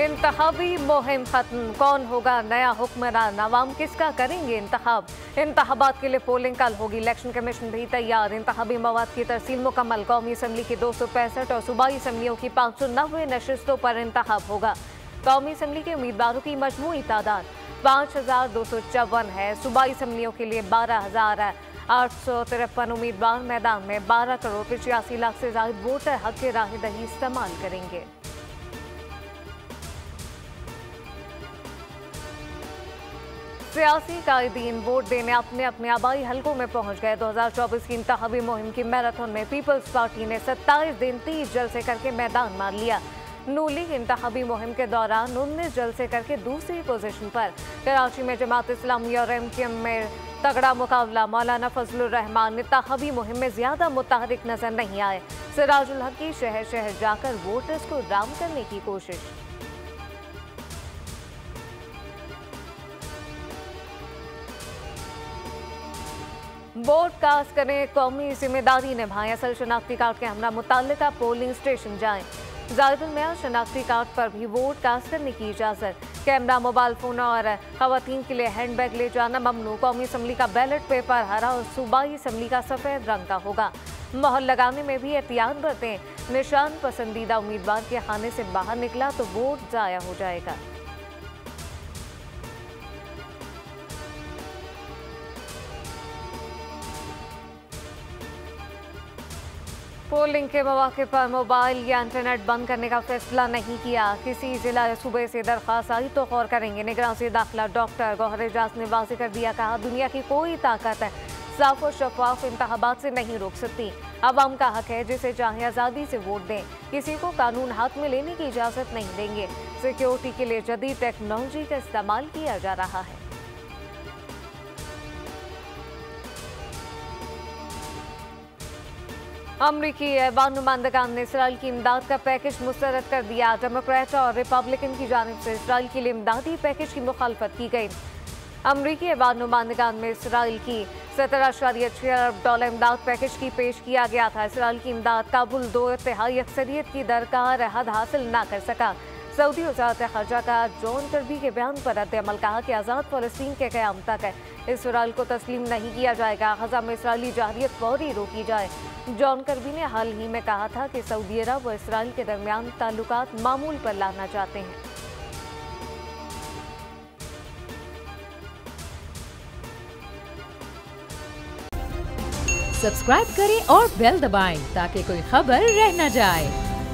इंतखाबी मुहिम खत्म, कौन होगा नया हुक्मरान, अवाम किसका करेंगे इंतखाब। इंतखाबात के लिए पोलिंग कल होगी, इलेक्शन कमीशन भी तैयार। इंतखाबी मवाद की तरसील मुकम्मल, कौमी असम्बली की 265 और सूबाई असम्बलियों की 590 नशिस्तों पर इंतखाब होगा। कौमी असम्बली के उम्मीदवारों की मजमूई तादाद 5254 है। सूबाई असम्बलियों के लिए 12,853 उम्मीदवार मैदान में। 12 करोड़ 85 लाख से ज्यादा वोटर हक के राह दही इस्तेमाल करेंगे। सियासी कायदीन वोट देने अपने अपने आबाई हलकों में पहुंच गए। 2024 की इंतखाबी मुहिम की मैराथन में पीपल्स पार्टी ने 27 दिन 30 जलसे करके मैदान मार लिया। नून लीग इंतखाबी मुहिम के दौरान 19 जलसे करके दूसरी पोजीशन पर। कराची में जमात इस्लामी और MKM में तगड़ा मुकाबला। मौलाना फजलुर रहमान इंतखाबी मुहिम में ज्यादा मुतहरिक नजर नहीं आए। सिराजुल हक की शहर शहर जाकर वोटर्स को राम करने की कोशिश। वोट कास्ट करें, कौमी जिम्मेदारी निभाएं, असल शनाख्ती कार्ड के हमरा मुताल्लिका पोलिंग स्टेशन जाएं। जायदुल मियां शनाख्ती कार्ड पर भी वोट कास्ट करने की इजाजत। कैमरा, मोबाइल फोन और खवातीन के लिए हैंडबैग ले जाना ममनू। कौमी असम्बली का बैलेट पेपर हरा और सूबाई असम्बली का सफेद रंग का होगा। मोहर लगाने में भी एहतियात बरतें। निशान पसंदीदा उम्मीदवार के खाने से बाहर निकला तो वोट जाया हो जाएगा। पोलिंग के मौके पर मोबाइल या इंटरनेट बंद करने का फैसला नहीं किया। किसी जिला या सूबे से दरख्वास्त आई तो गौर करेंगे। निगरान से दाखिला डॉक्टर गौहर एजाज ने वाज़ेह कर दिया, कहा दुनिया की कोई ताकत है साफ और शफाफ इंतखाबात से नहीं रोक सकती। अवाम का हक है, जिसे चाहे आज़ादी से वोट दें। किसी को कानून हाथ में लेने की इजाज़त नहीं देंगे। सिक्योरिटी के लिए जदीद टेक्नोलॉजी का इस्तेमाल किया जा रहा है। अमरीकी ऐवान नुमाइंदगान ने इसराइल की इमदाद का पैकेज मुस्तरद कर दिया। डेमोक्रेट और रिपब्लिकन की जानिब से इसराइल के लिए इमदादी पैकेज की मुखालफत की गई। अमरीकी ऐवान नुमाइंदगान में इसराइल की 17.6 अरब डॉलर इमदाद पैकेज की पेश किया गया था। इसराइल की इमदाद काबुल 2/3 अक्सरियत की दरकार हद हासिल न कर सका। सऊदी वज़ारत ख़ारजा का जॉन कर्बी के बयान पर रद्द-ए-अमल, कहा कि आज़ाद फ़लस्तीन के क़याम तक इसराइल को तस्लीम नहीं किया जाएगा। ग़ज़ा में इसराइली जहारियत फौरी रोकी जाए। जॉन कर्बी ने हाल ही में कहा था कि सऊदी अरब व इसराइल के दरमियान ताल्लुकात मामूल पर लाना चाहते हैं। सब्सक्राइब करें और बेल दबाएं ताकि कोई खबर रह न जाए।